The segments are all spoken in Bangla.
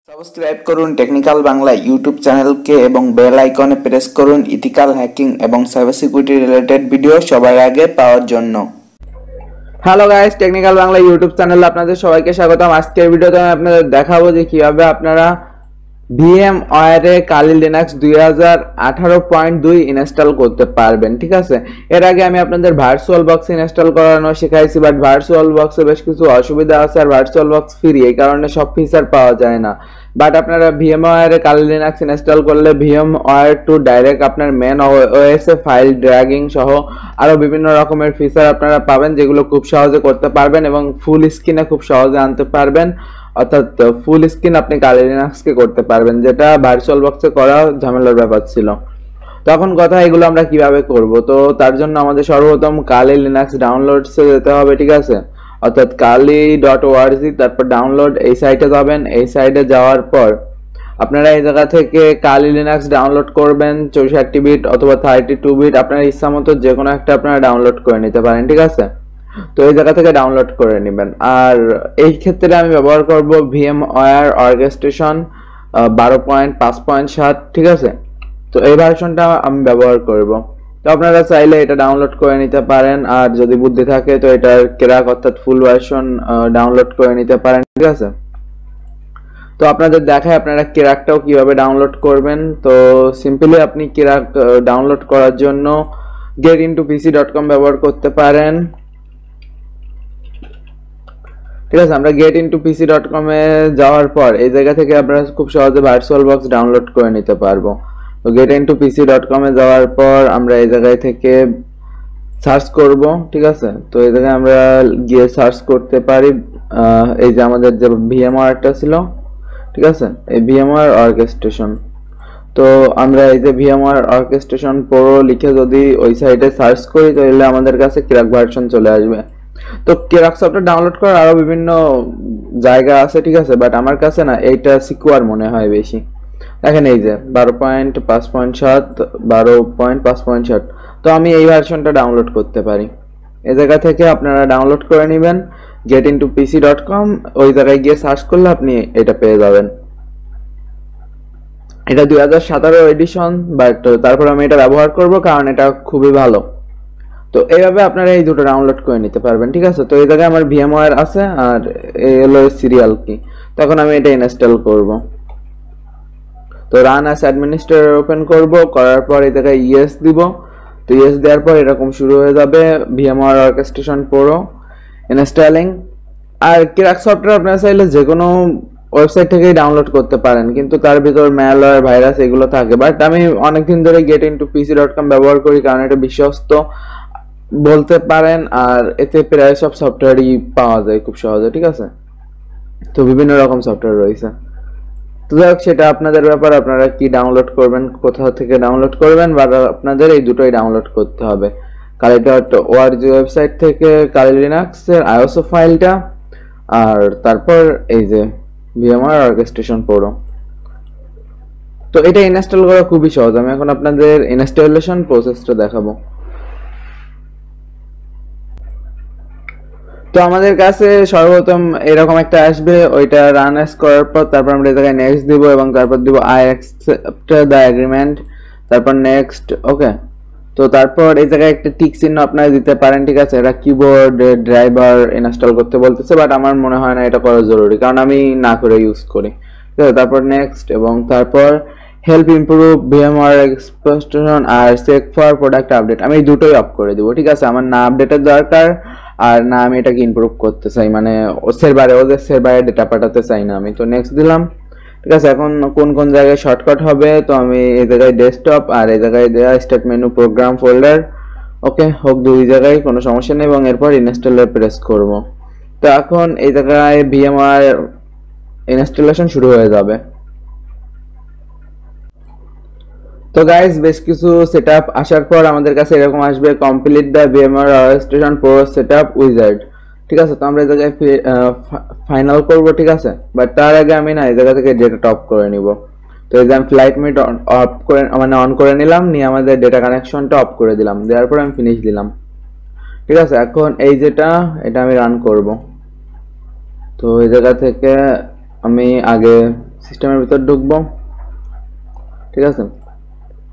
সাবস্ক্রাইব করুন টেকনিক্যাল বাংলা ইউটিউব চ্যানেলকে এবং বেল আইকনে প্রেস করুন ইথিক্যাল হ্যাকিং এবং সাইবার সিকিউরিটি রিলেটেড ভিডিও সবার আগে পাওয়ার জন্য। Hello guys, technical Bangla YouTube চ্যানেলে আপনাদের সবাইকে স্বাগতম। আজকের ভিডিওতে আমি আপনাদের দেখাবো যে কিভাবে আপনারা ভিএমওয়্যারে কালি লিনাক্স 2018.2 ইনস্টল করতে পারবেন। ঠিক আছে, এর আগে আমি আপনাদের ভার্চুয়াল বক্স ইনস্টল করানো শেখাইছি, বাট ভার্চুয়াল বক্সে বেশ কিছু অসুবিধা আছে আর ভার্চুয়াল বক্স ফ্রি, এই কারণে সব ফিচার পাওয়া যায় না। বাট আপনারা ভিএমওয়্যারে কালি লিনাক্স ইনস্টল করলে ভিএমওয়্যার টু ডাইরেক্ট আপনার মেন ওএসে ফাইল ড্র্যাগিং সহ আরো বিভিন্ন রকমের ফিচার আপনারা পাবেন, যেগুলো খুব সহজে করতে পারবেন এবং ফুল স্ক্রিনে খুব সহজে আনতে পারবেন। অর্থাৎ ফুল স্ক্রিন আপনি কালি লিনাক্সকে করতে পারবেন, যেটা ভার্চুয়াল বক্সে করা ঝামেলার ব্যাপার ছিল। তখন কথা এগুলো আমরা কিভাবে করব, তো তার জন্য আমাদের সর্বপ্রথম কালি লিনাক্স ডাউনলোডসে যেতে হবে। ঠিক আছে, অর্থাৎ kali.org, তারপর ডাউনলোড, এই সাইটে যাবেন। এই সাইটে যাওয়ার পর আপনারা এই জায়গা থেকে কালি লিনাক্স ডাউনলোড করবেন, 64 বিট অথবা 32 বিট, আপনার ইচ্ছা মতো যে কোনো একটা আপনারা ডাউনলোড করে নিতে পারেন। ঠিক আছে, তো এই জায়গা থেকে ডাউনলোড করে নেবেন। আর এই ক্ষেত্রে আমি ব্যবহার করব ভিএমওয়্যার অর্কেস্ট্রেশন 12.5.7। ঠিক আছে, তো এই ভার্সনটা আমি ব্যবহার করব। তো আপনারা চাইলে এটা ডাউনলোড করে নিতে পারেন, আর যদি বুদ্ধি থাকে তো এটার ক্র্যাক অর্থাৎ ফুল ভার্সন ডাউনলোড করে নিতে পারেন। ঠিক আছে, তো আপনাদের দেখায় আপনারা ক্র্যাকটাও কিভাবে ডাউনলোড করবেন। তো সিম্পলি আপনি ক্র্যাক ডাউনলোড করার জন্য getintopc.com ব্যবহার করতে পারেন। ঠিক আছে, আমরা getintopc.com এ যাওয়ার পর এই জায়গা থেকে আমরা খুব সহজে ভার্চুয়াল বক্স ডাউনলোড করে নিতে পারবো। তো getintopc.com এ যাওয়ার পর আমরা এই জায়গায় থেকে সার্চ করব। ঠিক আছে, তো এই জায়গায় আমরা গিয়ে সার্চ করতে পারি এই যে আমাদের যে ভিএমওয়্যারটা ছিল। ঠিক আছে, এই ভিএমওয়্যার অর্কেস্ট্রেশন। তো আমরা এই যে ভিএমওয়্যার অর্কেস্ট্রেশন প্রো লিখে যদি ওই সাইটে সার্চ করি তাহলে আমাদের কাছে ক্র্যাক ভার্সন চলে আসবে। তো ক্র্যাক সফটওয়্যার ডাউনলোড করার আরো বিভিন্ন জায়গা আছে। ঠিক আছে, বাট আমার কাছে না এইটা সিকিউর মনে হয় বেশি। দেখেন এই যে 12.5.7, 12.5.7, তো আমি এই ভার্সনটা ডাউনলোড করতে পারি। এই জায়গা থেকে আপনারা ডাউনলোড করে নেবেন getintopc.com, ওই জায়গায় গিয়ে সার্চ করলে আপনি এটা পেয়ে যাবেন। এটা 2017 এডিশন, বাট তারপর আমি এটা ব্যবহার করব কারণ এটা খুবই ভালো। তো এইভাবে আপনারা এই দুটো ডাউনলোড করে নিতে পারবেন। ঠিক আছে, তো এই জায়গায় আমার ভিএমওয়্যার আছে আর এই হলো সিরিয়াল কি। তখন আমি এটা ইনস্টল করব। তো রান অ্যাজ অ্যাডমিনিস্ট্রেটর ওপেন করব, করার পর এই জায়গায় ইয়েস দিব। তো ইয়েস দেওয়ার পর এরকম শুরু হয়ে যাবে ভিএমওয়্যার অর্কেস্ট্রেশন প্রো ইনস্টলিং। আর ক্র্যাক সফটওয়্যার আপনারা চাইলে যে কোনো ওয়েবসাইট থেকেই ডাউনলোড করতে পারেন, কিন্তু তার ভিতর ম্যালওয়্যার, ভাইরাস এগুলো থাকে। বাট আমি অনেকদিন ধরে getintopc.com ব্যবহার করি কারণ এটা বিশ্বস্ত বলতে পারেন, আর এতে প্রায় সব সফটওয়্যারই পাওয়া যায় খুব সহজে। ঠিক আছে, তো বিভিন্ন রকম সফটওয়্যার রয়েছে। তো যাই হোক, সেটা আপনাদের ব্যাপার, আপনারা কি ডাউনলোড করবেন, কোথা থেকে ডাউনলোড করবেন, বা আপনাদের এই দুটোই ডাউনলোড করতে হবে। kali.org ওয়েবসাইট থেকে কালি লিনাক্স এর আইওএসও ফাইলটা, আর তারপর এই যে ভিএমওয়্যার অর্কেস্ট্রেশন প্রো। তো এটা ইনস্টল করা খুবই সহজ। আমি এখন আপনাদের ইনস্টলেশন প্রসেসটা দেখাবো। তো আমাদের কাছে সর্বপ্রথম এরকম একটা আসবে, ওইটা রান অ্যাজ করার পর তারপর আমরা এই জায়গায় নেক্সট দিব এবং তারপর দিব আই অ্যাকসেপ্ট দ্য এগ্রিমেন্ট, তারপর নেক্সট। ওকে, তো তারপর এই জায়গায় একটা টিক চিহ্ন আপনারা দিতে পারেন। ঠিক আছে, এটা কিবোর্ড ড্রাইভার ইনস্টল করতে বলতেছে, বাট আমার মনে হয় না এটা করা জরুরি কারণ আমি না করে ইউজ করি। ঠিক আছে, তারপর নেক্সট এবং তারপর হেল্প ইমপ্রুভ ভিএমওয়্যার এক্সপ্লোরেশন আর চেক ফর প্রোডাক্ট আপডেট, আমি এই দুটোই অফ করে দিব। ঠিক আছে, আমার না আপডেটের দরকার আর না আমি এটাকে ইমপ্রুভ করতে চাই, মানে ওদের সার্ভারে ডেটা পাঠাতে চাই না আমি। তো নেক্সট দিলাম। ঠিক আছে, এখন কোন কোন জায়গায় শর্টকাট হবে, তো আমি এই জায়গায় ডেস্কটপ আর এই জায়গায় দেওয়া স্টার্ট মেনু প্রোগ্রাম ফোল্ডার। ওকে, হোক দুই জায়গায়, কোনো সমস্যা নেই, এবং এরপর ইনস্টলে প্রেস করব। তো এখন এই জায়গায় ভিএমওয়্যার ইনস্টলেশন শুরু হয়ে যাবে। তো গাইস, বেশ কিছু সেটআপ আসার পর আমাদের কাছে এরকম আসবে complete the VMware orchestration pro setup wizard. ঠিক আছে, তো আমরা এই জায়গায় ফাইনাল করব। ঠিক আছে, বাট তার আগে আমি না এই জায়গা থেকে ডেটা টপ করে নিব। তো এই যে আমি ফ্লাইট মোড অফ করে মানে অন করে নিলাম, নিয়ে আমাদের ডেটা কানেকশনটা অফ করে দিলাম, দেওয়ার পর আমি ফিনিশ দিলাম। ঠিক আছে, এখন এই যেটা এটা আমি রান করব। তো এই জায়গা থেকে আমি আগে সিস্টেমের ভিতর ঢুকবো, ঠিক আছে।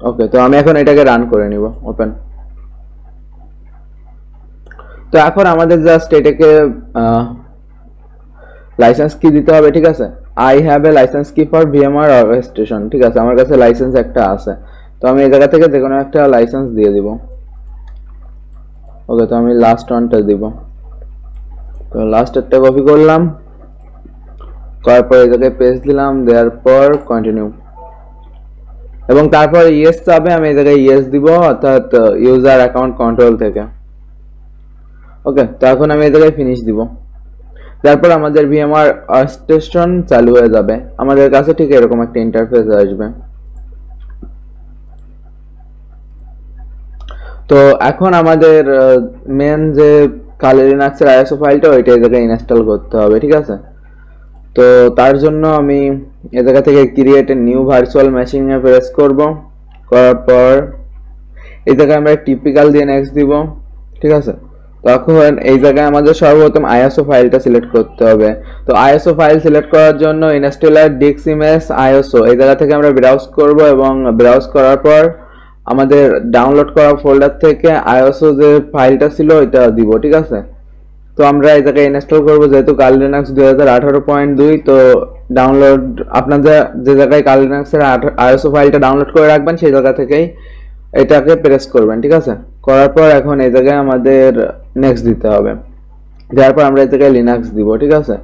ওকে, তো আমি এখন এটাকে রান করে নিব, ওপেন। তো এখন আমাদের জাস্ট এটাকে লাইসেন্স কি দিতে হবে, ঠিক আছে। আই হ্যাভ এ লাইসেন্স কি ফর ভিএমআর অর্কেস্ট্রেশন, ঠিক আছে, আমার কাছে লাইসেন্স একটা আছে। তো আমি এই জায়গা থেকে যে কোনো একটা লাইসেন্স দিয়ে দিব। ওকে, তো আমি লাস্ট ওয়ানটা দিব। তো লাস্ট একটা কপি করলাম, করার পর এই জায়গায় পেস্ট দিলাম, দেওয়ার পর কন্টিনিউ, এবং তারপর ইয়েস চাবে, আমি এই জায়গায় ইয়েস দিব, অর্থাৎ ইউজার অ্যাকাউন্ট কন্ট্রোল থেকে। ওকে, তো এখন আমি এই জায়গায় ফিনিশ দিব। তারপর আমাদের ভিএমআর স্টেশন চালু হয়ে যাবে, আমাদের কাছে ঠিক এরকম একটা ইন্টারফেস আসবে। তো এখন আমাদের মেন যে কালি লিনাক্সের আইএসও ফাইলটা ওইটা এই জায়গায় ইনস্টল করতে হবে, ঠিক আছে। তো তার জন্য আমি এই জায়গা থেকে ক্রিয়েট এ নিউ ভার্চুয়াল মেশিনে প্রেস করব, করার পর এই জায়গায় আমরা টিপিক্যাল দিয়ে নেক্সট দিব, ঠিক আছে। তখন এই জায়গায় আমাদের সর্বপ্রথম আইএসও ফাইলটা সিলেক্ট করতে হবে। তো আইএসও ফাইল সিলেক্ট করার জন্য ইনস্টলার ডিক্স ইমেজ আইএসও এই জায়গা থেকে আমরা ব্রাউজ করব, এবং ব্রাউজ করার পর আমাদের ডাউনলোড করা ফোল্ডার থেকে আইএসও যে ফাইলটা ছিল ওইটা দিব, ঠিক আছে। তো আমরা এই জায়গায় ইনস্টল করব, যেহেতু কালি লিনাক্স 2018.2, তো ডাউনলোড আপনাদের যে জায়গায় কালি লিনাক্সের আইএসও ফাইলটা ডাউনলোড করে রাখবেন সেই জায়গা থেকেই এটাকে প্রেস করবেন, ঠিক আছে। করার পর এখন এই জায়গায় আমাদের নেক্সট দিতে হবে, দেওয়ার পর আমরা এই জায়গায় লিনাক্স দিব, ঠিক আছে।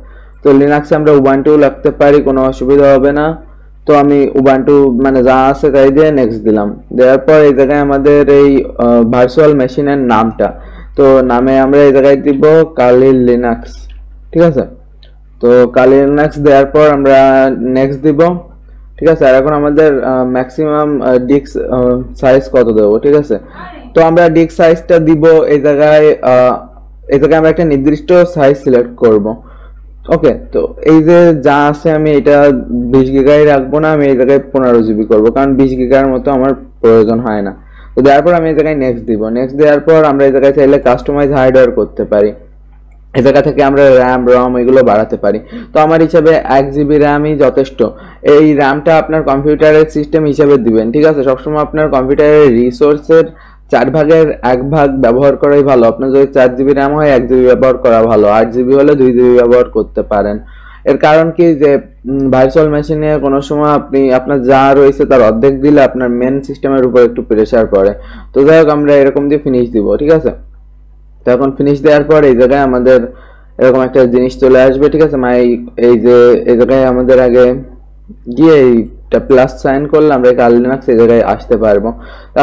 তো লিনাক্সে আমরা উবান্টু লিখতে পারি, কোনো অসুবিধা হবে না। তো আমি উবান্টু মানে যা আছে তাই দিয়ে নেক্সট দিলাম, দেওয়ার পর এই জায়গায় আমাদের এই ভার্চুয়াল মেশিনের নামটা, তো নামে আমরা এই জায়গায় দিব কালি লিনাক্স, ঠিক আছে। তো কালি লিনাক্স দেওয়ার পর আমরা নেক্সট দিব, ঠিক আছে। আর এখন আমাদের ম্যাক্সিমাম ডিস্ক সাইজ কত দেবো, ঠিক আছে। তো আমরা ডিস্ক সাইজটা দিব এই জায়গায় আমরা একটা নির্দিষ্ট সাইজ সিলেক্ট করব। ওকে, তো এই যে যা আছে আমি এটা 20 গিগায় রাখবো না, আমি এই জায়গায় 15 জিবি করবো, কারণ 20 গিগার মতো আমার প্রয়োজন হয় না। তো দেওয়ার পর আমি এই জায়গায় নেক্সট দিব, নেক্সট দেওয়ার পর আমরা এই জায়গায় চাইলে কাস্টমাইজ হার্ডওয়্যার করতে পারি, এই জায়গা থেকে আমরা র্যাম রম এগুলো বাড়াতে পারি। তো আমার হিসাবে 1 জিবি র্যামই যথেষ্ট। এই র্যামটা আপনার কম্পিউটারের সিস্টেম হিসাবে দিবেন, ঠিক আছে। সবসময় আপনার কম্পিউটারের রিসোর্সের 4 ভাগের 1 ভাগ ব্যবহার করাই ভালো। আপনার যদি 4 জিবি র্যাম হয় 1 জিবি ব্যবহার করা ভালো, 8 জিবি হলে 2 জিবি ব্যবহার করতে পারেন। এর কারণ কি, যে ভার্চুয়াল মেশিনে কোনো সময় আপনার যা রয়েছে তার অর্ধেক দিলে আপনার মেন সিস্টেমের উপর একটু প্রেসার পড়ে। তো যাই হোক, আমরা এরকম দিয়ে ফিনিশ দিব, ঠিক আছে। তো এখন ফিনিশ দেওয়ার পর এই জায়গায় আমাদের এরকম একটা জিনিস চলে আসবে, ঠিক আছে। এই যে এই জায়গায় আমাদের আগে গিয়ে এইটা প্লাস সাইন করলে আমরা কালি লিনাক্স এই জায়গায় আসতে পারবো।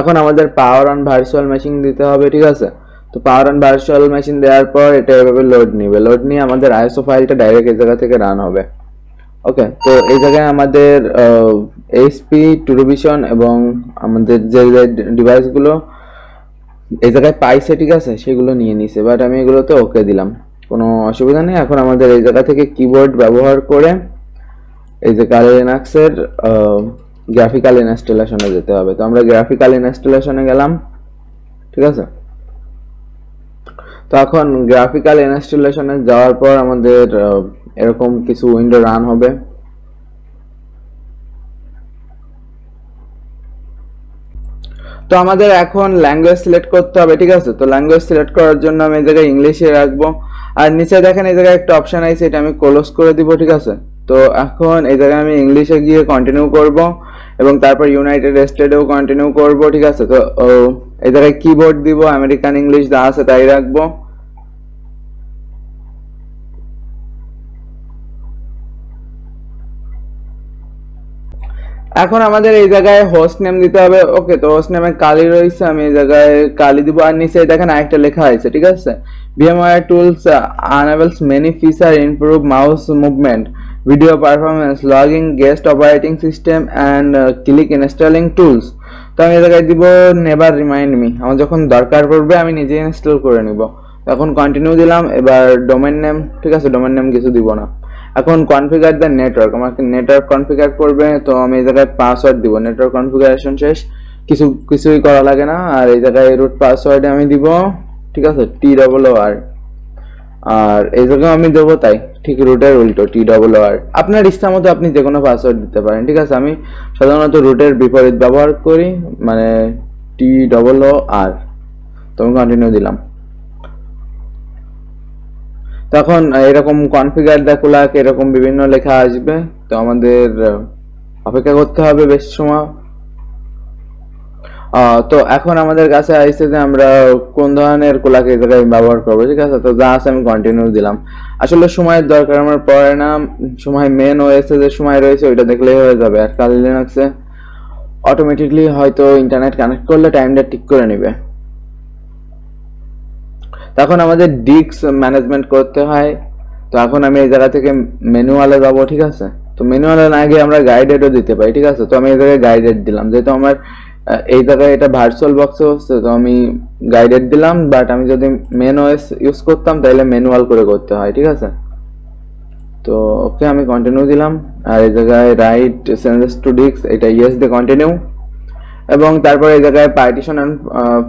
এখন আমাদের পাওয়ার অন ভার্চুয়াল মেশিন দিতে হবে, ঠিক আছে। তো পাওয়ার অন ভার্চুয়াল মেশিন দেওয়ার পর এটা এভাবে লোড নিবে, লোড নিয়ে আমাদের আইএসও ফাইলটা ডাইরেক্ট এই জায়গা থেকে রান হবে। ওকে, তো এই জায়গায় আমাদের এইচপি টুরুভিশন এবং আমাদের যে ডিভাইসগুলো এই জায়গায় পাইছে, ঠিক আছে, সেগুলো নিয়ে নিছে, বাট আমি এগুলোতে ওকে দিলাম, কোনো অসুবিধা নেই। এখন আমাদের এই জায়গা থেকে কিবোর্ড ব্যবহার করে এই যে কালি লিনাক্সের গ্রাফিক্যাল ইনস্টলেশনে যেতে হবে। তো আমরা গ্রাফিক্যাল ইনস্টলেশনে গেলাম, ঠিক আছে। তো এখন গ্রাফিক্যাল ইনস্টলেশনে যাওয়ার পর আমাদের এরকম কিছু উইন্ডো রান হবে। তো আমাদের এখন ল্যাঙ্গুয়েজ সিলেক্ট করতে হবে, ঠিক আছে। তো ল্যাঙ্গুয়েজ সিলেক্ট করার জন্য আমি এই জায়গায় ইংলিশে রাখবো, আর নিচে দেখেন এই জায়গায় একটা অপশন আছে, এটা আমি ক্লোজ করে দিব, ঠিক আছে। তো এখন এই জায়গায় আমি ইংলিশে গিয়ে কন্টিনিউ করব, এবং তারপর ইউনাইটেড স্টেটেও কন্টিনিউ করব, ঠিক আছে। তো এই জায়গায় কিবোর্ড দিব, আমেরিকান ইংলিশ যা আছে তাই রাখবো। এখন আমাদের এই জায়গায় হোস্ট নেম দিতে হবে। ওকে, তো হোস্ট নেমে কালি রয়েছে, আমি এই জায়গায় কালি দিব, আর নিচে দেখেন আরেকটা লেখা আছে, ঠিক আছে। VMware tools enables many feature, improve mouse movement, video performance, logging, guest operating system and click installing tools। তো আমি এই জায়গায় দিব নেভার রিমাইন্ড মি, আমার যখন দরকার পড়বে আমি নিজে ইনস্টল করে নিব। এখন কন্টিনিউ দিলাম। এবার ডোমেইন নেম, ঠিক আছে, ডোমেইন নেম কিছু দিব না। এখন কনফিগার দ্য নেটওয়ার্ক, আমাকে নেটওয়ার্ক কনফিগার করবে, তো আমি এই জায়গায় পাসওয়ার্ড দিব। নেটওয়ার্ক কনফিগারেশন শেষ, কিছুই করা লাগে না। আর এই জায়গায় রুট পাসওয়ার্ডে আমি দিব, ঠিক আছে, TOOR। আর এই জায়গায় আমি দেবো তাই ঠিক রুটের উল্টো TRR। আপনার ইচ্ছা মতো আপনি যে কোনো পাসওয়ার্ড দিতে পারেন, ঠিক আছে। আমি সাধারণত রুটের বিপরীত ব্যবহার করি, মানে TRR। তো আমি কন্টিনিউ দিলাম। তখন এরকম কনফিগার দ্য ক্লক এরকম বিভিন্ন লেখা আসবে। তো আমাদের অপেক্ষা করতে হবে বেশ সময়। তো এখন আমাদের কাছে আসছে যে আমরা কোন ধরনের ক্লক এই জায়গায় ব্যবহার করবো, ঠিক আছে। তো যা আছে আমি কন্টিনিউ দিলাম। আসলে সময়ের দরকার আমার পড়ে না, সময় মেন ওএসে যে সময় রয়েছে ওইটা দেখলেই হয়ে যাবে। আর কালি লিনাক্সে অটোমেটিকলি হয়তো ইন্টারনেট কানেক্ট করলে টাইমটা ঠিক করে নেবে। তখন আমাদের ডিস্ক ম্যানেজমেন্ট করতে হয়। তো এখন আমি এই জায়গা থেকে ম্যানুয়ালে যাবো, ঠিক আছে। তো ম্যানুয়ালে না গিয়ে আমরা গাইডেডও দিতে পারি, ঠিক আছে। তো আমি এই জায়গায় গাইডেড দিলাম, যেহেতু আমার এই জায়গায় এটা ভার্চুয়াল বক্সে হচ্ছে, তো আমি গাইডেড দিলাম। বাট আমি যদি মেন ওএস ইউজ করতাম তাহলে ম্যানুয়াল করে করতে হয়, ঠিক আছে। তো ওকে আমি কন্টিনিউ দিলাম। আর এই জায়গায় রাইট চেঞ্জেস টু ডিস্ক এটা ইয়েস দিয়ে কন্টিনিউ। এবং তারপরে এই জায়গায় পার্টিশন এন্ড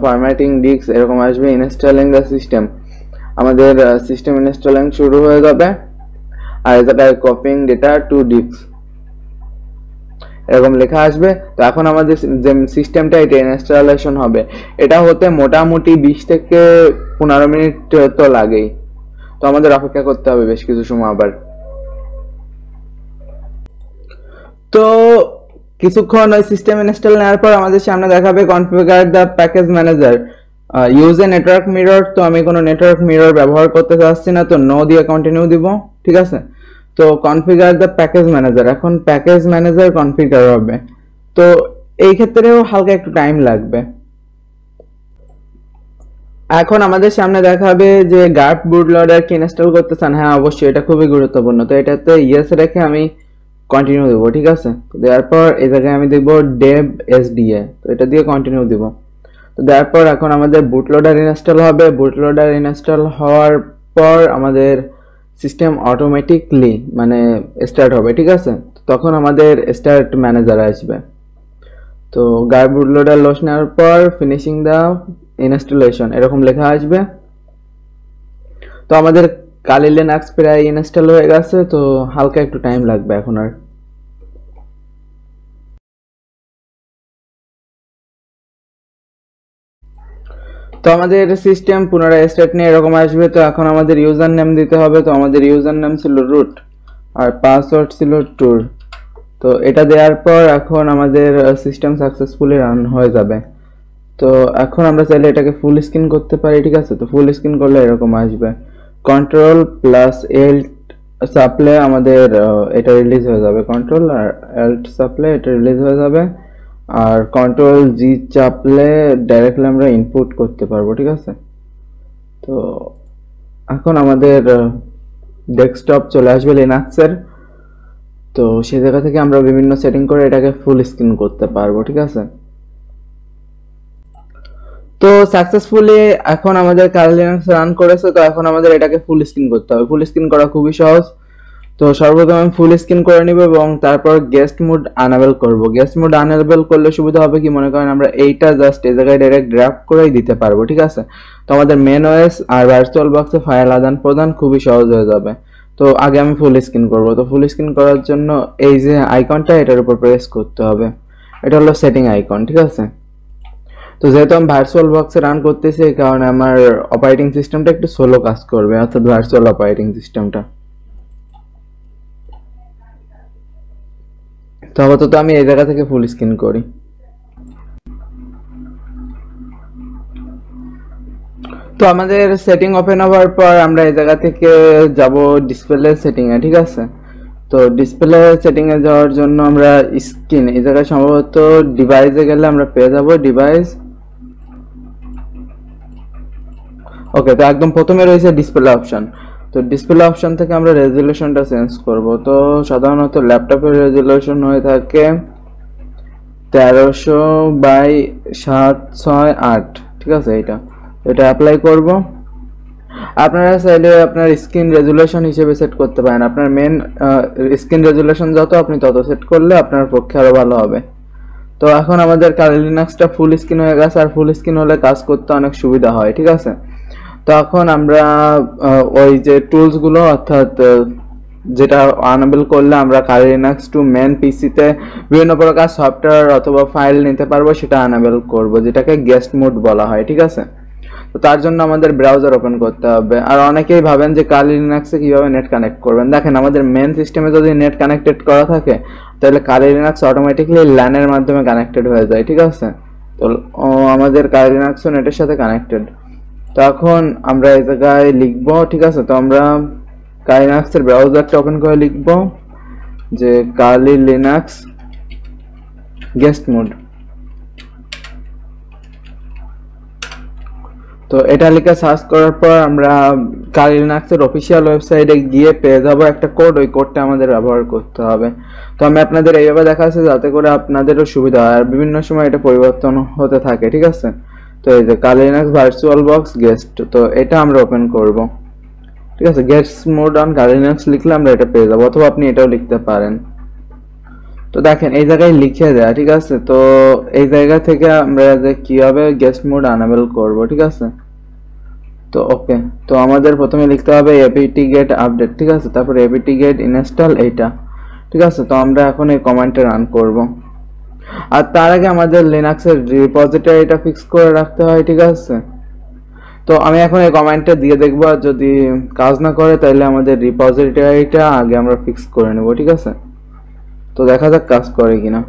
ফরম্যাটিং ডিস্ক এরকম আসবে। ইনস্টলিং দ্য সিস্টেম, আমাদের সিস্টেম ইনস্টলিং শুরু হয়ে যাবে। আর এই জায়গায় কপিং ডেটা টু ডিস্ক এরকম লেখা আসবে। তো এখন আমাদের যে সিস্টেমটা এটা ইনস্টলেশন হবে, এটা হতে মোটামুটি 20 থেকে 15 মিনিট তো লাগেই। তো আমাদের অপেক্ষা করতে হবে বেশ কিছু সময় আবার। তো কিছুক্ষণ ওই সিস্টেম ইনস্টল নেওয়ার পর আমাদের সামনে দেখাবে configure the package manager use a network mirror. তো আমি কোনো নেটওয়ার্ক মিরর ব্যবহার করতে চাচ্ছি না, তো নো দিয়ে কন্টিনিউ দিব, ঠিক আছে। তো কনফিগার দ্য প্যাকেজ ম্যানেজার, এখন প্যাকেজ ম্যানেজার কনফিগার হবে। তো এই ক্ষেত্রেও হালকা একটু টাইম লাগবে। এখন আমাদের সামনে দেখাবে যে গার্ড বুটলোডার কি ইনস্টল করতে চান। হ্যাঁ অবশ্যই, এটা খুবই গুরুত্বপূর্ণ। তো এটাতে ইয়েস রেখে আমি কন্টিনিউ দেবো, ঠিক আছে। তো দেওয়ার পর এই জায়গায় আমি দেখবো ডেভ SDA, তো এটা দিয়ে কন্টিনিউ দিব। তো দেওয়ার পর এখন আমাদের বুটলোডার ইনস্টল হবে। বুটলোডার ইনস্টল হওয়ার পর আমাদের সিস্টেম অটোমেটিকলি মানে স্টার্ট হবে, ঠিক আছে। তখন আমাদের স্টার্ট ম্যানেজার আসবে। তো গার্ড বুটলোডার লস নেওয়ার পর ফিনিশিং দ্য ইনস্টলেশন এরকম লেখা আসবে। তো আমাদের কালি লিনাক্স প্রায় ইনস্টল হয়ে গেছে, তো হালকা একটু টাইম লাগবে এখন আর। তো আমাদের সিস্টেম পুনরায় স্টার্ট নিয়ে এরকম আসবে। তো এখন আমাদের ইউজার নেম দিতে হবে। তো আমাদের ইউজার নেম ছিল রুট আর পাসওয়ার্ড ছিল ট্যুর। তো এটা দেওয়ার পর এখন আমাদের সিস্টেম সাকসেসফুলি রান হয়ে যাবে। তো এখন আমরা চাইলে এটাকে ফুল স্ক্রিন করতে পারি, ঠিক আছে। তো ফুল স্ক্রিন করলে এরকম আসবে। Ctrl+Alt চাপলে আমাদের এটা রিলিজ হয়ে যাবে। Ctrl আর Alt চাপলে এটা রিলিজ হয়ে যাবে। আর Ctrl+G চাপলে ডাইরেক্টলি আমরা ইনপুট করতে পারবো, ঠিক আছে। তো এখন আমাদের ডেস্কটপ চলে আসবে লিনাক্সের। তো সেই জায়গা থেকে আমরা বিভিন্ন সেটিং করে এটাকে ফুল স্ক্রিন করতে পারবো, ঠিক আছে। তো সাকসেসফুলি এখন আমাদের কালি লিনাক্স রান করেছে। তো এখন আমাদের এটাকে ফুল স্ক্রিন করতে হবে। ফুল স্ক্রিন করা খুবই সহজ। তো সর্বপ্রথম আমি ফুল স্ক্রিন করে নিব এবং তারপর গেস্ট মোড আনএবল করব। গেস্ট মোড আনএবল করলে সুবিধা হবে কি, মনে করেন আমরা এইটা জাস্ট এই জায়গায় ডাইরেক্ট ড্র্যাগ করেই দিতে পারবো, ঠিক আছে। তো আমাদের মেন ওএস আর ভার্চুয়াল বক্সে ফাইল আদান প্রদান খুবই সহজ হয়ে যাবে। তো আগে আমি ফুল স্ক্রিন করব। তো ফুল স্ক্রিন করার জন্য এই যে আইকনটা এটার উপর প্রেস করতে হবে। এটা হলো সেটিং আইকন, ঠিক আছে। তো যেহেতু আমি ভার্চুয়াল বক্সে রান করতেছি এই কারণে আমার অপারেটিং সিস্টেমটা একটু স্লো কাজ করবে, অর্থাৎ ভার্চুয়াল অপারেটিং সিস্টেমটা। তো আপাতত আমি এই জায়গা থেকে ফুল স্ক্রিন করি। তো আমাদের সেটিং ওপেন হওয়ার পর আমরা এই জায়গা থেকে যাব ডিসপ্লে সেটিং এ, ঠিক আছে। তো ডিসপ্লে সেটিং এ যাওয়ার জন্য আমরা স্ক্রিন এই জায়গায় সম্ভবত ডিভাইসে গেলে আমরা পেয়ে যাব ডিভাইস। ওকে, তো একদম প্রথমে রয়েছে ডিসপ্লে অপশন। তো ডিসপ্লে অপশন থেকে আমরা রেজুলেশনটা চেঞ্জ করব। তো সাধারণত ল্যাপটপের রেজুলেশন হয়ে থাকে 1300/768, ঠিক আছে। এটা অ্যাপ্লাই করব। আপনারা চাইলে আপনার স্ক্রিন রেজুলেশন হিসেবে সেট করতে পারেন। আপনার মেন স্ক্রিন রেজুলেশন যত আপনি তত সেট করলে আপনার পক্ষে আরো ভালো হবে। তো এখন আমাদের কালি লিনাক্সটা ফুল স্ক্রিন হয়ে গেছে। আর ফুল স্ক্রিন হলে কাজ করতে অনেক সুবিধা হয়, ঠিক আছে। তখন আমরা ওই যে টুলসগুলো অর্থাৎ যেটা আনএবল করলে আমরা কালি লিনাক্স টু মেন পিসিতে বিভিন্ন প্রকার সফটওয়্যার অথবা ফাইল নিতে পারবো, সেটা আনএবল করব, যেটাকে গেস্ট মোড বলা হয়। ঠিক আছে, তো তার জন্য আমাদের ব্রাউজার ওপেন করতে হবে। আর অনেকেই ভাবেন যে কালি লিনাক্সে কিভাবে নেট কানেক্ট করবেন। দেখেন, আমাদের মেন সিস্টেমে যদি নেট কানেক্টেড করা থাকে তাহলে কালি লিনাক্স অটোমেটিক্যালি ল্যানের মাধ্যমে কানেক্টেড হয়ে যায়। ঠিক আছে, তো আমাদের কালি লিনাক্সও নেটের সাথে কানেক্টেড। তো এখন আমরা এই জায়গায় লিখবো, ঠিক আছে, তো আমরা কালি লিনাক্সের ব্রাউজারটা ওপেন করে লিখবো যে কালি লিনাক্স গেস্ট মোড। তো এটা লিখে সার্চ করার পর আমরা কালি লিনাক্সের অফিসিয়াল ওয়েবসাইটে গিয়ে পেয়ে যাবো একটা কোড। ওই কোডটা আমাদের ব্যবহার করতে হবে। তো আমি আপনাদের এইভাবে দেখাচ্ছি যাতে করে আপনাদেরও সুবিধা হয়, আর বিভিন্ন সময় এটা পরিবর্তন হতে থাকে। ঠিক আছে, তো এই যে কালি লিনাক্স ভার্চুয়াল বক্স গেস্ট, তো এটা আমরা ওপেন করব। ঠিক আছে, guest mode on Kali Linux লিখলে আমরা এটা পেয়ে যাবো, অথবা আপনি এটাও লিখতে পারেন। তো দেখেন এই জায়গায় লিখে দেয়া। ঠিক আছে, তো এই জায়গা থেকে আমরা যে কিভাবে গেস্ট মোড আনএবল করব। ঠিক আছে, তো ওকে, তো আমাদের প্রথমে লিখতে হবে apt get আপডেট। ঠিক আছে, তারপর apt get ইনস্টল এইটা। ঠিক আছে, তো আমরা এখন এই কমান্ডটা রান করব। আর তার আগে আমাদের লিনাক্সের রিপোজিটরিটা ফিক্স করে রাখতে হয়। ঠিক আছে, তো আমি এখন এই কমান্ডটা দিয়ে দেখব, আর যদি কাজ না করে তাহলে আমাদের রিপোজিটরিটা আগে আমরা ফিক্স করে নেব। ঠিক আছে, তো দেখা যাক কাজ করে কিনা।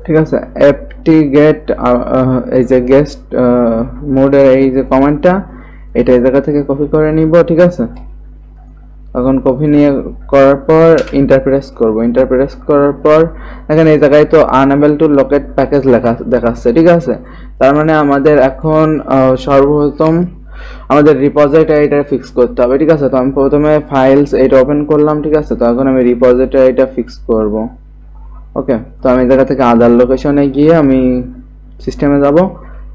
ঠিক আছে, apt get এই যে গেস্ট মোডের এই যে কমান্ডটা, এটা এই জায়গা থেকে কপি করে নিব। ঠিক আছে, এখন কপি নিয়ে করার পর ইন্টারপ্রেস করব। ইন্টারপ্রেস করার পর এখানে এই জায়গায় তো আনএবল টু লোকেট প্যাকেজ লেখা দেখাচ্ছে। ঠিক আছে, তার মানে আমাদের এখন সর্বপ্রথম আমাদের রিপোজিটরিটা ফিক্স করতে হবে। ঠিক আছে, তো আমি প্রথমে ফাইলস এটা ওপেন করলাম। ঠিক আছে, তো এখন আমি রিপোজিটরিটা ফিক্স করব। ওকে, তো আমি এই জায়গা থেকে আদার লোকেশনে গিয়ে আমি সিস্টেমে যাব।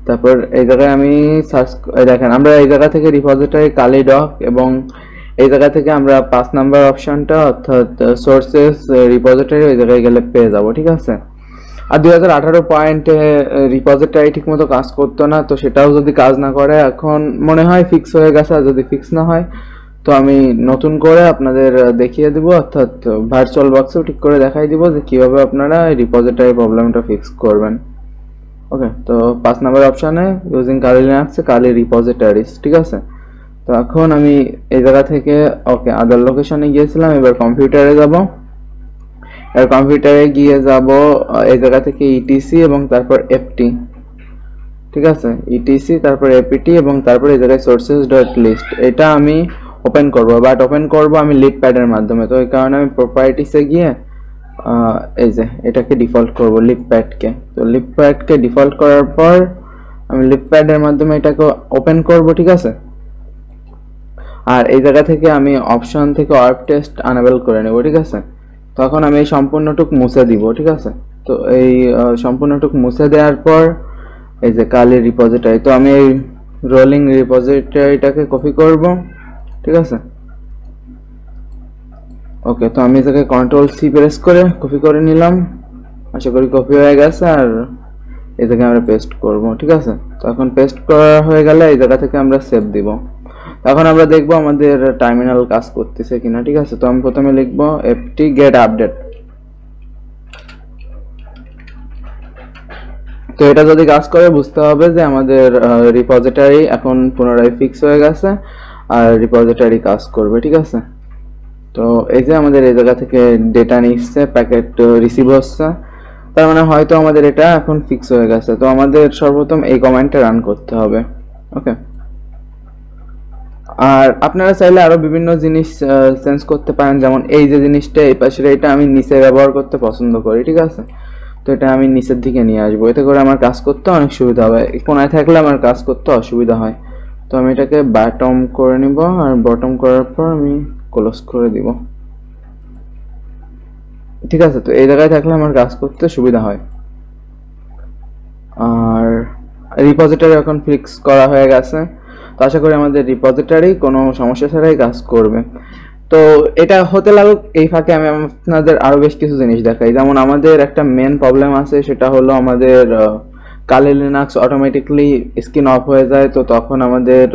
তারপর এই জায়গায় আমি সার্চ, দেখেন আমরা এই জায়গা থেকে রিপোজিটরি কালি ডক, এবং এই জায়গা থেকে আমরা 5 নাম্বার অপশনটা অর্থাৎ সোর্সেস রিপোজিটরি ওই জায়গায় গেলে পেয়ে যাব। ঠিক আছে, আর 2018 পয়েন্টে রিপোজিটরি ঠিকমতো কাজ করতো না, তো সেটাও যদি কাজ না করে এখন মনে হয় ফিক্স হয়ে গেছে। আর যদি ফিক্স না হয় তো আমি নতুন করে আপনাদের দেখিয়ে দিব, অর্থাৎ ভার্চুয়াল বক্সেও ঠিক করে দেখাই দিব যে কিভাবে আপনারা রিপোজিটরি প্রবলেমটা ফিক্স করবেন। ওকে, তো 5 নাম্বার অপশনে ইউজিং কালি লিনাক্সে কালি রিপোজিটরিজ। ঠিক আছে, তো এখন আমি এই জায়গা থেকে ওকে আদার লোকেশনে গিয়েছিলাম, এবার কম্পিউটারে যাব। আর কম্পিউটারে গিয়ে যাব এই জায়গা থেকে ইটিসি এবং তারপর এফটি। ঠিক আছে, ইটিসি তারপর এপিটি এবং তারপর এই জায়গায় সোর্সেস ডট লিস্ট, এটা আমি ওপেন করব, বাট ওপেন করব আমি লিপ প্যাডের মাধ্যমে। তো এই কারণে আমি প্রপার্টিসে গিয়ে এই যে এটাকে ডিফল্ট করব লিপ প্যাডকে। তো লিপ প্যাডকে ডিফল্ট করার পর আমি লিপ প্যাডের মাধ্যমে এটাকে ওপেন করব। ঠিক আছে, আর এই জায়গা থেকে আমি অপশন থেকে ওয়ার্প টেস্ট আনএবল করে নেব। ঠিক আছে, তখন আমি এই সম্পূর্ণটুক মুছে দিব। ঠিক আছে, তো এই সম্পূর্ণটুক মুছে দেওয়ার পর এই যে কালি রিপোজিটরি, তো আমি এই রোলিং রিপোজিটরিটাকে কপি করব। ঠিক আছে, ওকে, তো আমি এটাকে কন্ট্রোল সি প্রেস করে কপি করে নিলাম। আশা করি কপি হয়ে গেছে। আর এই জায়গায় আমরা পেস্ট করব। ঠিক আছে, তো এখন পেস্ট করা হয়ে গেলে এই জায়গা থেকে আমরা সেভ দিব। এখন আমরা দেখব আমাদের টার্মিনাল কাজ করতেছে কিনা। ঠিক আছে, তো আমি প্রথমে লিখব apt get আপডেট। তো এটা যদি কাজ করে বুঝতে হবে যে আমাদের রিপোজিটরি এখন পুনরায় ফিক্স হয়ে গেছে আর রিপোজিটরি কাজ করবে। ঠিক আছে, তো এই যে আমাদের এই জায়গা থেকে ডেটা নিচ্ছে, প্যাকেট রিসিভ হচ্ছে, তার মানে হয়তো আমাদের এটা এখন ফিক্স হয়ে গেছে। তো আমাদের সর্বপ্রথম এই কমান্ডটা রান করতে হবে। ওকে, আর আপনারা চাইলে আরো বিভিন্ন জিনিস চেঞ্জ করতে পারেন, যেমন এই যে জিনিসটা এই পাশের এটা আমি নিচে ব্যবহার করতে পছন্দ করি। ঠিক আছে, তো এটা আমি নিচের দিকে নিয়ে আসবো, এতে করে আমার কাজ করতে অনেক সুবিধা হবে। কোনায় থাকলে আমার কাজ করতে অসুবিধা হয়। তো আমি এটাকে বটম করে নিব, আর বটম করার পর আমি ক্লোজ করে দিব। ঠিক আছে, তো এই জায়গায় থাকলে আমার কাজ করতে সুবিধা হয়। আর রিপোজিটরি এখন ফিক্স করা হয়ে গেছে, তো আশা করি আমাদের রিপোজিটরি কোনো সমস্যা ছাড়াই কাজ করবে। তো এটা হতে লাগুক, এই ফাঁকে আমি আপনাদের আরো বেশ কিছু জিনিস দেখাই। যেমন আমাদের একটা মেন প্রবলেম আছে, সেটা হলো আমাদের কালি লিনাক্স অটোমেটিকলি স্ক্রিন অফ হয়ে যায়, তো তখন আমাদের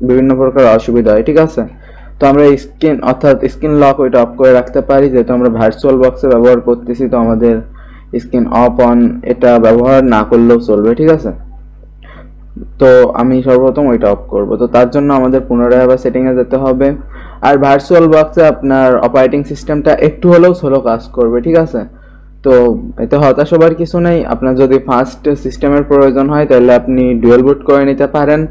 বিভিন্ন প্রকার অসুবিধা হয়, ঠিক আছে। তো আমরা স্ক্রিন অর্থাৎ স্ক্রিন লক ওইটা অফ করে রাখতে পারি, যেহেতু আমরা ভার্চুয়াল বক্সে ব্যবহার করতেছি, তো আমাদের স্ক্রিন অফ অন এটা ব্যবহার না করলেও চলবে, ঠিক আছে। তো আমি সর্বপ্রথম ওইটা অফ করব। তো তার জন্য আমাদের পুনরায় আবার সেটিংয়ে যেতে হবে। আর ভার্চুয়াল বক্সে আপনার অপারেটিং সিস্টেমটা একটু হলেও স্লো কাজ করবে, ঠিক আছে। তো এতে হতাশ হবার কিছু নেই। আপনার যদি ফাস্ট সিস্টেমের প্রয়োজন হয় তাহলে আপনি ডুয়েল বুট করে নিতে পারেন।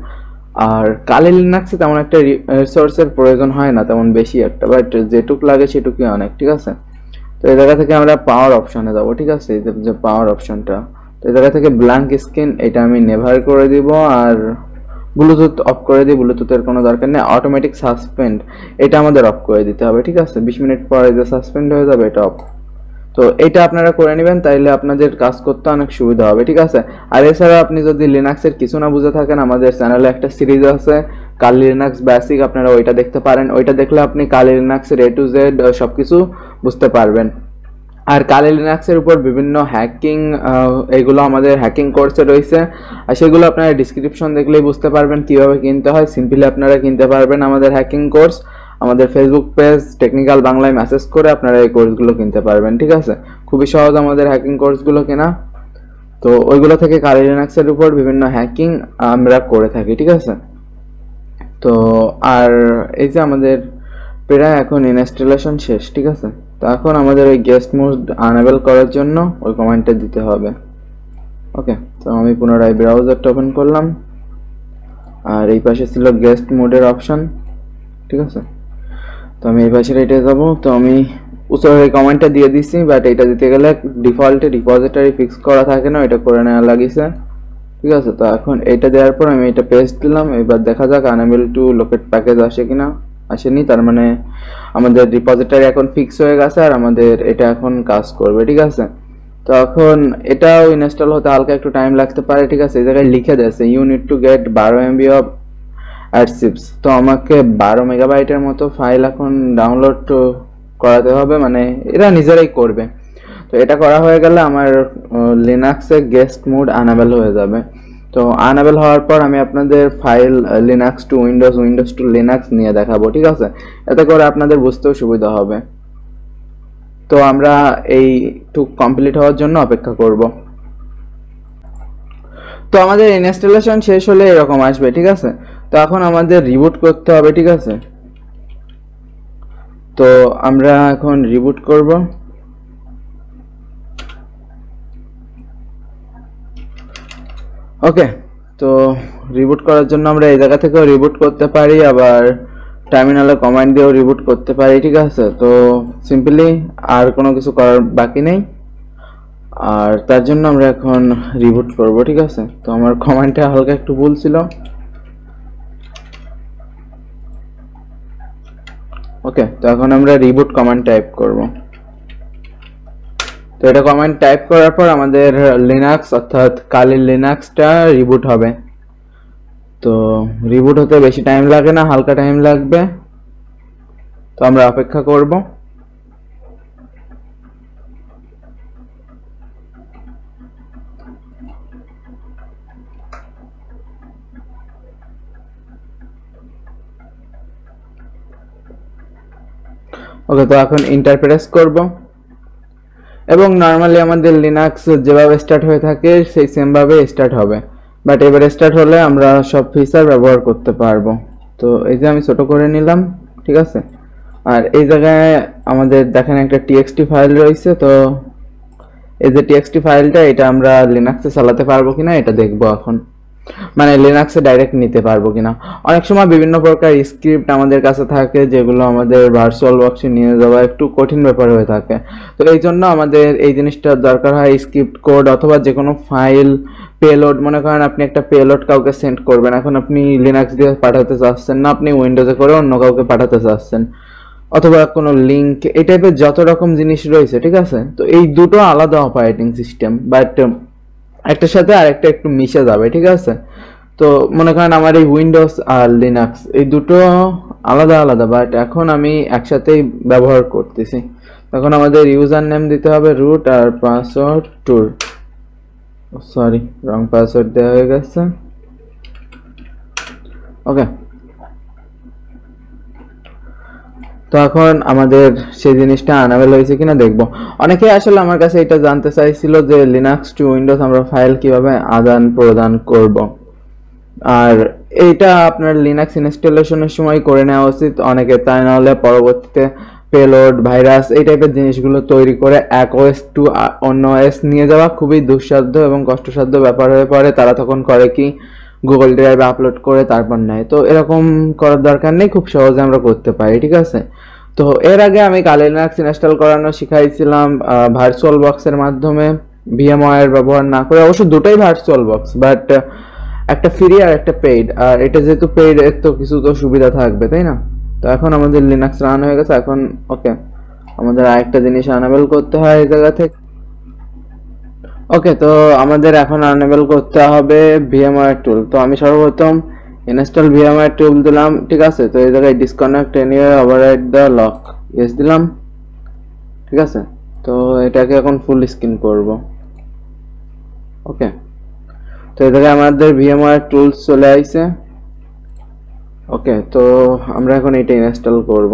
আর কালি লিনাক্সে তেমন একটা রিসোর্সের প্রয়োজন হয় না তেমন বেশি একটা, বাট যেটুক লাগে সেটুকুই অনেক, ঠিক আছে। তো এই জায়গা থেকে আমরা পাওয়ার অপশনে যাবো, ঠিক আছে। এই যে পাওয়ার অপশনটা, তো এই জায়গা থেকে ব্ল্যাঙ্ক স্ক্রিন এটা আমি নেভার করে দিব, আর ব্লুটুথ অফ করে দিই। ব্লুটুথের কোনো দরকার নেই। অটোমেটিক সাসপেন্ড এটা আমাদের অফ করে দিতে হবে, ঠিক আছে। 20 মিনিট পরে যে সাসপেন্ড হয়ে যাবে এটা অফ। তো এটা আপনারা করে নেবেন, তাইলে আপনাদের কাজ করতে অনেক সুবিধা হবে, ঠিক আছে। আর এছাড়া আপনি যদি লিনাক্সের কিছু না বুঝে থাকেন, আমাদের চ্যানেলে একটা সিরিজ আছে কালি লিনাক্স বেসিক, আপনারা ওইটা দেখতে পারেন। ওইটা দেখলে আপনি কালি লিনাক্সের A to Z সবকিছু বুঝতে পারবেন। আর কালি লিনাক্সের উপর বিভিন্ন হ্যাকিং এগুলো আমাদের হ্যাকিং কোর্সে রয়েছে, আর সেগুলো আপনারা ডিসক্রিপশন দেখলেই বুঝতে পারবেন কিভাবে কিনতে হয়। সিম্পলি আপনারা কিনতে পারবেন আমাদের হ্যাকিং কোর্স। আমাদের ফেসবুক পেজ টেকনিক্যাল বাংলায় মেসেজ করে আপনারা এই কোর্সগুলো কিনতে পারবেন, ঠিক আছে। খুবই সহজ আমাদের হ্যাকিং কোর্সগুলো কেনা। তো ওইগুলো থেকে কালি লিনাক্সের উপর বিভিন্ন হ্যাকিং আমরা করে থাকি, ঠিক আছে। তো আর এই যে আমাদের প্রায় এখন ইনস্টলেশন শেষ, ঠিক আছে। তো এখন আমাদের ওই গেস্ট মোড আনএবল করার জন্য ওই কমান্ডটা দিতে হবে। ওকে, তো আমি পুনরায় ব্রাউজারটা ওপেন করলাম, আর এই পাশে ছিল গেস্ট মোডের অপশন, ঠিক আছে। তো আমি এই পাশে এটা যাব। তো আমি উপরে এই কমান্ডটা দিয়ে দিছি, বাট এটা দিতে গেলে ডিফল্টে রিপোজিটরি ফিক্স করা থাকে না, এটা করে নেওয়া লাগিছে, ঠিক আছে। তো এখন এটা দেওয়ার পর আমি এটা পেস্ট দিলাম। এবার দেখা যাক আনএবল টু লোকেট প্যাকেজ আসে কিনা। আসেনি, তার মানে আমাদের রিপোজিটরি এখন ফিক্স হয়ে গেছে আর আমাদের এটা এখন কাজ করবে, ঠিক আছে। তো এখন এটাও ইনস্টল হতে হালকা একটু টাইম লাগতে পারে, ঠিক আছে। এই জায়গায় লিখে দিয়েছে you need to get 12 MB of archives. তো আমাকে 12 মেগাবাইটের মতো ফাইল এখন ডাউনলোড করাতে হবে, মানে এরা নিজেরাই করবে। তো এটা করা হয়ে গেলে আমার লিনাক্সে গেস্ট মোড আনএবল হয়ে যাবে। তো আনএবল হওয়ার পর আমি আপনাদের file Linux to Windows, Windows to Linux নিয়ে দেখাবো, ঠিক আছে। এতে করে আপনাদের বুঝতেও সুবিধা হবে। তো আমরা এইটুক কমপ্লিট হওয়ার জন্য অপেক্ষা করব। তো আমাদের ইনস্টলেশন শেষ হলে এরকম আসবে, ঠিক আছে। তো এখন আমাদের রিবুট করতে হবে, ঠিক আছে। তো আমরা এখন রিবুট করব। ওকে, তো রিবুট করার জন্য আমরা এই জায়গা থেকেও রিবুট করতে পারি, আবার টার্মিনালে কমান্ড দিয়েও রিবুট করতে পারি, ঠিক আছে। তো সিম্পলি আর কোনো কিছু করার বাকি নেই, আর তার জন্য আমরা এখন রিবুট করব, ঠিক আছে। তো আমার কমান্ডটা হালকা একটু ভুল ছিল। ওকে, তো এখন আমরা রিবুট কমান্ড টাইপ করব। তো এটা কমান্ড টাইপ করার পর আমাদের লিনাক্স অর্থাৎ কালি লিনাক্সটা রিবুট হবে। তো রিবুট হতে বেশি টাইম লাগে না, হালকা টাইম লাগবে। তো আমরা অপেক্ষা করব। ওকে, তো এখন এন্টার প্রেস করব, এবং নরমালি আমাদের লিনাক্স যেভাবে স্টার্ট হয়ে থাকে সেই সেম ভাবে স্টার্ট হবে, বাট এবারে স্টার্ট হলে আমরা সব ফিচার ব্যবহার করতে পারবো। তো এই যে আমি ছোট করে নিলাম, ঠিক আছে। আর এই জায়গায় আমাদের দেখেন একটা টিএক্সটি ফাইল রয়েছে। তো এই যে টিএক্সটি ফাইলটা এটা আমরা লিনাক্সে চালাতে পারবো কিনা এটা দেখবো এখন, মানে লিনাক্সে ডাইরেক্ট নিতে পারবো কিনা। অনেক সময় বিভিন্ন প্রকার স্ক্রিপ্ট আমাদের কাছে থাকে যেগুলো আমাদের ভার্চুয়াল বক্সে নিয়ে যাওয়া একটু কঠিন ব্যাপার হয়ে থাকে। তো এই জন্য আমাদের এই জিনিসটার দরকার হয় স্ক্রিপ্ট কোড অথবা যে কোনো ফাইল পেলোড। মনে করেন আপনি একটা পেলোড কাউকে সেন্ড করবেন, এখন আপনি লিনাক্স দিয়ে পাঠাতে চাচ্ছেন না, আপনি উইন্ডোজে করে অন্য কাউকে পাঠাতে চাচ্ছেন, অথবা কোনো লিঙ্ক, এই টাইপের যত রকম জিনিস রয়েছে, ঠিক আছে। তো এই দুটো আলাদা অপারেটিং সিস্টেম, বাট একটার সাথে আরেকটা একটু মিশে যাবে, ঠিক আছে। তো মনে করেন আমার এই উইন্ডোজ আর লিনাক্স এই দুটো আলাদা আলাদা, বাট এখন আমি একসাথেই ব্যবহার করতেছি। এখন আমাদের ইউজার নেম দিতে হবে রুট আর পাসওয়ার্ড টুর। সরি, রং পাসওয়ার্ড দেওয়া হয়ে গেছে। ওকে, তো এখন আমাদের সেই জিনিসটা আনাবেল হয়েছে কিনা দেখবো। অনেকে আসলে আমার কাছে এটা জানতে চাইছিল যে লিনাক্স টু উইন্ডোজ আমরা ফাইল কিভাবে আদান প্রদান করব, আর এইটা আপনার লিনাক্স ইনস্টলেশনের সময় করে নেওয়া উচিত অনেকে, তাই না হলে পরবর্তীতে পেলোড, ভাইরাস এই টাইপের জিনিসগুলো তৈরি করে এক ওএস টু অন্য ওএস নিয়ে যাওয়া খুবই দুঃসাধ্য এবং কষ্টসাধ্য ব্যাপার হয়ে পড়ে। তারা তখন করে কি, গুগল ড্রাইভে আপলোড করে তারপর নেয়। তো এরকম করার দরকার নেই, খুব সহজে আমরা করতে পারি, ঠিক আছে। তো এর আগে আমি কালি লিনাক্স ইনস্টল করানো শিখাইছিলাম ভার্চুয়াল বক্সের মাধ্যমে, ভিএমওয়্যার ব্যবহার না করে। অবশ্য দুটোই ভার্চুয়াল বক্স, বাট একটা ফ্রি আর একটা পেইড, আর এটা যেহেতু পেইড এর তো কিছু তো সুবিধা থাকবে, তাই না। তো এখন আমাদের লিনাক্স রান হয়ে গেছে। এখন ওকে, আমাদের আরেকটা জিনিস আনএবল করতে হয় এই জায়গা থেকে। ওকে, তো আমাদের এখন আনএবল করতে হবে ভিএমওয়্যার টুল। তো আমি সর্বপ্রথম ইনস্টল ভিএমওয়্যার টুল দিলাম, ঠিক আছে। তো এই জায়গায় disconnect anyway override the lock, yes দিলাম, ঠিক আছে। তো এটাকে এখন ফুল স্ক্রিন করব। ওকে, তো এই জায়গায় আমাদের ভিএমওয়্যার টুলস চলে আইছে। ওকে, তো আমরা এখন এটা ইনস্টল করব।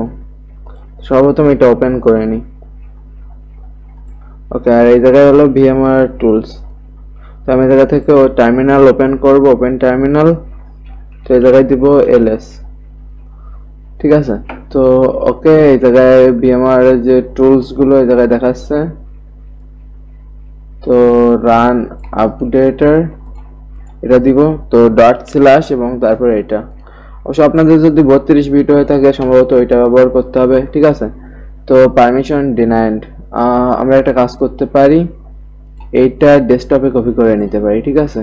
সর্বপ্রথম এটা ওপেন করে নিই। ওকে, আর এই জায়গায় হলো ভিএমওয়্যার টুলস। তো আমি জায়গা থেকে টার্মিনাল ওপেন করব, ওপেন টার্মিনাল। তো এই জায়গায় দিব এলএস, ঠিক আছে। তো ওকে, এই জায়গায় ভিএমওয়্যার যে টুলস গুলো এই জায়গায় দেখাচ্ছে। তো রান আপডেটার এটা দিব, তো ডট স্ল্যাশ এবং তারপর এটা। অবশ্য আপনাদের যদি 32 বিট হয়ে থাকে সম্ভবত ওইটা ব্যবহার করতে হবে, ঠিক আছে। তো পারমিশন ডিনাইড, আমরা একটা কাজ করতে পারি, এইটা ডেস্কটপে কপি করে নিতে পারি, ঠিক আছে।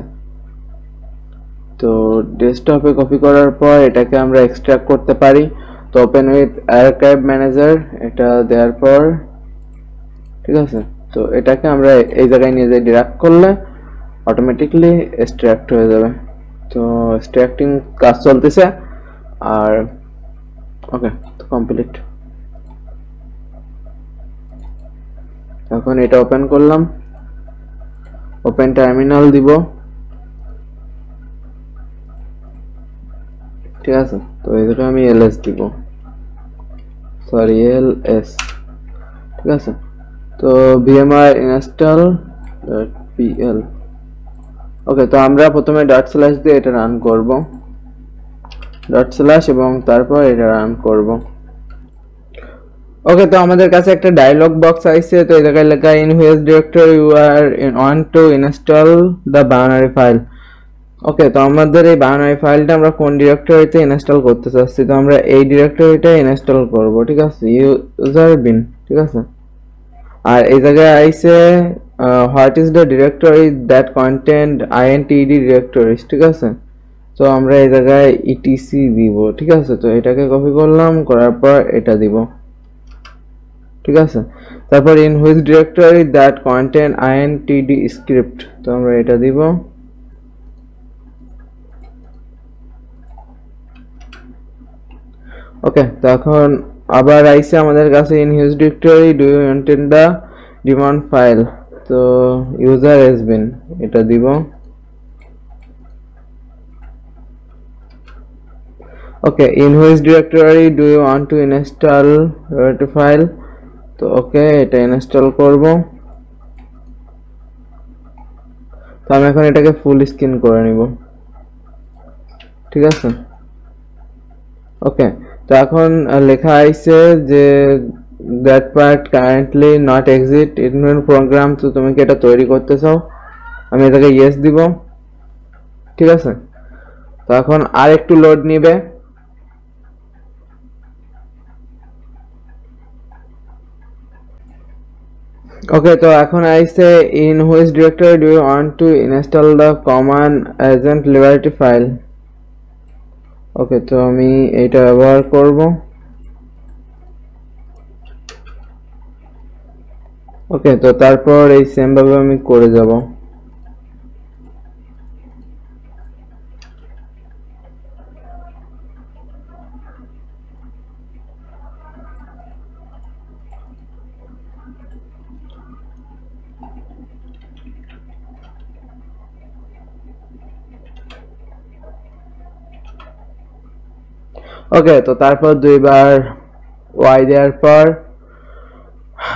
তো ডেস্কটপে কপি করার পর এটাকে আমরা এক্সট্রাক্ট করতে পারি। তো ওপেন উইথ আর্কাইভ ম্যানেজার এটা দেওয়ার পর, ঠিক আছে। তো এটাকে আমরা এই জায়গায় নিয়ে যাই, ড্র্যাগ করলে অটোমেটিকলি এক্সট্রাক্ট হয়ে যাবে। তো এক্সট্রাক্টিং কাজ চলতেছে। আর ওকে, তো কমপ্লিট। এখন এটা ওপেন করলাম, ওপেন টার্মিনাল দিব, ঠিক আছে। তো এখানে আমি এলএস দিব, সরি এলএস, ঠিক আছে। তো ভিএমওয়্যার ইনস্টল পিএল। ওকে, তো আমরা প্রথমে ডট স্ল্যাশ দিয়ে এটা রান করব, ডট স্ল্যাশ এবং তারপর এটা রান করব। ওকে, তো আমাদের কাছে একটা ডায়লগ বক্স আইছে। তো এই জায়গায় লেখা in which directory you are want to install the binary file. Okay, তো আমাদের এই বাইনারি ফাইলটা আমরা কোন ডিরেক্টরিতে ইনস্টল করতে চাচ্ছি, তো আমরা এই ডিরেক্টরিটা ইনস্টল করব, ঠিক আছে, ইউজার বিন, ঠিক আছে। আর এই জায়গায় আইছে what is the directory that content I N T D directories, ঠিক আছে। তো আমরা এই জায়গায় ইটিসি দিব, ঠিক আছে। তো এটাকে কপি করলাম, করার পর এটা দিব, ঠিক আছে। তারপর in which directory that content I N T D script, তো আমরা এটা দিব। ওকে, তো এখন আবার আইছে আমাদের কাছে in which directory do you maintain the demand file, তো ইউজার হ্যাজ বিন এটা দিব। Okay, in which directory do you want to install file, তো ওকে এটা ইনস্টল করব। তো আমি এখন এটাকে ফুল স্ক্রিন করে নিব, ঠিক আছে। ওকে, তো এখন লেখা আইছে যে that part currently not exist in program. তো তুমি কি এটা তৈরি করতে চাও, আমি এটাকে ইয়েস দিব, ঠিক আছে। তো এখন আর একটু লোড নিবে। ওকে, তো এখন আইছে in which directory do you want to install the common agent liberty file. Okay, তো আমি এটা ব্যবহার করব। ওকে, তো তারপর এই সেম ভাবে আমি করে যাব। ওকে, তো তারপর দুইবার ওয়াই দেওয়ার পর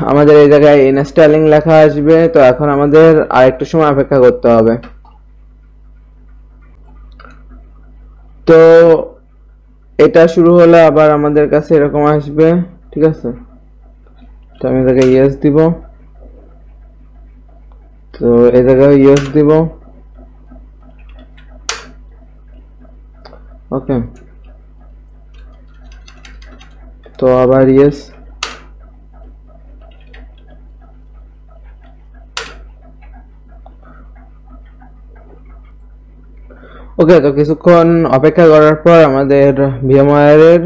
আমাদের এই জায়গায় ইনস্টলিং লেখা আসবে। তো এখন আমাদের আরেকটু সময় অপেক্ষা করতে হবে। তো এটা শুরু হলে আবার আমাদের কাছে এরকম আসবে, ঠিক আছে। তো আমি এটাকে ইয়েস দিব, তো এই জায়গায় ইয়েস দিব। ওকে, তো আবার ইয়েস। ওকে, তো কিছুক্ষণ অপেক্ষা করার পর আমাদের ভিএমওয়্যার এর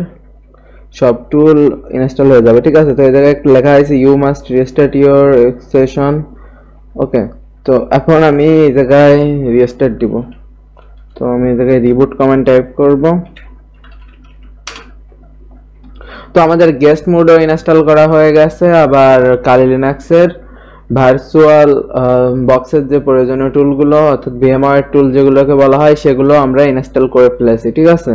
সব টুল ইনস্টল হয়ে যাবে, ঠিক আছে। তো এই জায়গায় লেখা আছে you must restart your session. Okay, তো এখন আমি এই জায়গায় রিস্টার্ট দিব। তো আমি এই জায়গায় রিবুট কমান্ড টাইপ করব। তো আমাদের গেস্ট মোডও ইনস্টল করা হয়ে গেছে। আবার কালি লিনাক্সের ভার্চুয়াল বক্সের যে প্রয়োজনীয় টুলগুলো অর্থাৎ ভিএমওয়্যার টুল যেগুলোকে বলা হয় সেগুলো আমরা ইনস্টল করে ফেলেছি, ঠিক আছে।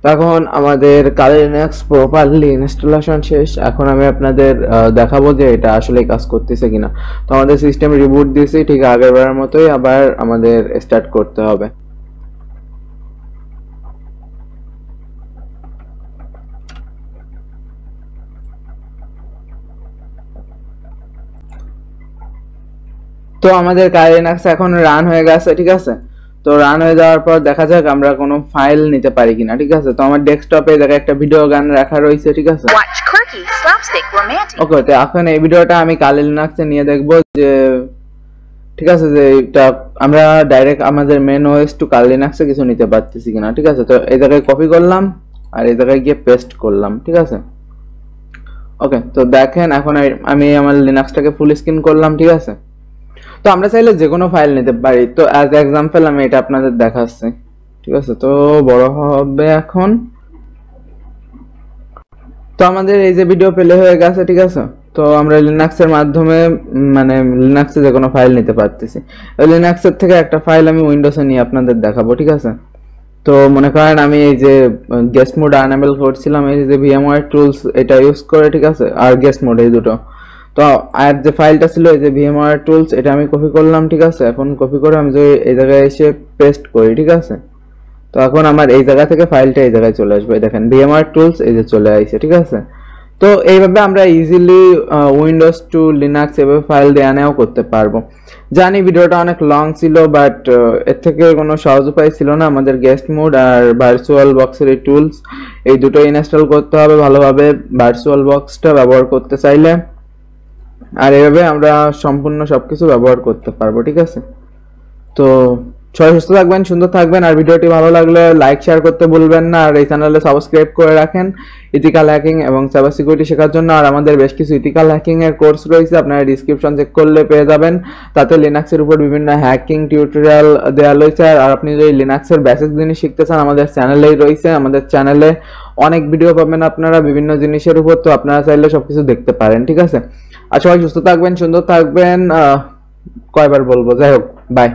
তখন আমাদের কালি লিনাক্স প্রপারলি ইনস্টলেশন শেষ। এখন আমি আপনাদের দেখাবো যে এটা আসলে কাজ করতেছে কিনা। তো আমাদের সিস্টেম রিবুট দিয়েছি ঠিক আগেরবারের মতোই, আবার আমাদের স্টার্ট করতে হবে। তো আমাদের কালি লিনাক্স এখন রান হয়ে গেছে, ঠিক আছে। তো রান হয়ে যাওয়ার পর দেখা যাক আমরা কোনো ফাইল নিতে পারি কিনা, ঠিক আছে। তো আমার ডেস্কটপে দেখে একটা ভিডিও গান রাখা রয়েছে, ঠিক আছে। ওকে, তো এখন এই ভিডিওটা আমি কালি লিনাক্সে নিয়ে দেখব যে ঠিক আছে যে এটা আমরা ডাইরেক্ট আমাদের মেন ওএস টু কালি লিনাক্সে কিছু নিতে পারতেছি কিনা, ঠিক আছে। তো এই জায়গায় কপি করলাম আর এই জায়গায় গিয়ে পেস্ট করলাম, ঠিক আছে। ওকে, তো দেখেন এখন আমি আমার লিনাক্সটাকে ফুল স্ক্রিন করলাম, ঠিক আছে। তো আমরা চাইলে যে কোনো ফাইল নিতে পারি। তো অ্যাজ এক্সাম্পল আমি এটা আপনাদের দেখাচ্ছি, ঠিক আছে। তো বড় হবে এখন। তো আমাদের এই যে ভিডিও প্লে হয়ে গেছে, ঠিক আছে। তো আমরা লিনাক্সের মাধ্যমে মানে লিনাক্সে যে কোনো ফাইল নিতে পারতেছি। লিনাক্সের থেকে একটা ফাইল আমি উইন্ডোজে নিয়ে আপনাদের দেখাবো, ঠিক আছে। তো মনে করেন আমি এই যে গেস্ট মোড আনএবল করছিলাম এই যে ভিএমওয়্যার টুলস এটা ইউজ করে, ঠিক আছে, আর গেস্ট মোড এই দুটো। তো আর যে ফাইলটা ছিল এই যে ভিএমওয়্যার টুলস এটা আমি কপি করলাম, ঠিক আছে। এখন কপি করে আমি যদি এই জায়গায় এসে পেস্ট করি, ঠিক আছে। তো এখন আমার এই জায়গা থেকে ফাইলটা এই জায়গায় চলে আসবে, দেখেন ভিএমওয়্যার টুলস এই যে চলে আসছে, ঠিক আছে। তো এইভাবে আমরা ইজিলি উইন্ডোজ টু লিনাক্স এভাবে ফাইল দেয়া নেওয়া করতে পারবো। জানি ভিডিওটা অনেক লং ছিল, বাট এর থেকে কোনো সহজ উপায় ছিল না। আমাদের গেস্ট মোড আর ভার্চুয়াল বক্সের এই টুলস এই দুটো ইনস্টল করতে হবে ভালোভাবে ভার্চুয়াল বক্সটা ব্যবহার করতে চাইলে, আর এভাবে আমরা সম্পূর্ণ সবকিছু ব্যবহার করতে পারবো, ঠিক আছে। তো সবাই সুস্থ থাকবেন, সুন্দর থাকবেন, আর ভিডিওটি ভালো লাগলে লাইক শেয়ার করতে ভুলবেন না, আর এই চ্যানেলে সাবস্ক্রাইব করে রাখেন ইথিক্যাল হ্যাকিং এবং সাইবার সিকিউরিটি শেখার জন্য। আর আমাদের বেশ কিছু ইথিক্যাল হ্যাকিং এর কোর্স রয়েছে, আপনারা ডিসক্রিপশন চেক করলে পেয়ে যাবেন। তাতে লিনাক্সের উপর বিভিন্ন হ্যাকিং টিউটোরিয়াল দেওয়া রয়েছে। আর আপনি যদি লিনাক্সের বেসিক জিনিস শিখতে চান আমাদের চ্যানেলেই রয়েছে। আমাদের চ্যানেলে অনেক ভিডিও পাবেন আপনারা বিভিন্ন জিনিসের উপর, তো আপনারা চাইলে সবকিছু দেখতে পারেন, ঠিক আছে। আর সবাই সুস্থ থাকবেন, সুন্দর থাকবেন, কয়বার বলবো, যাই হোক, বাই।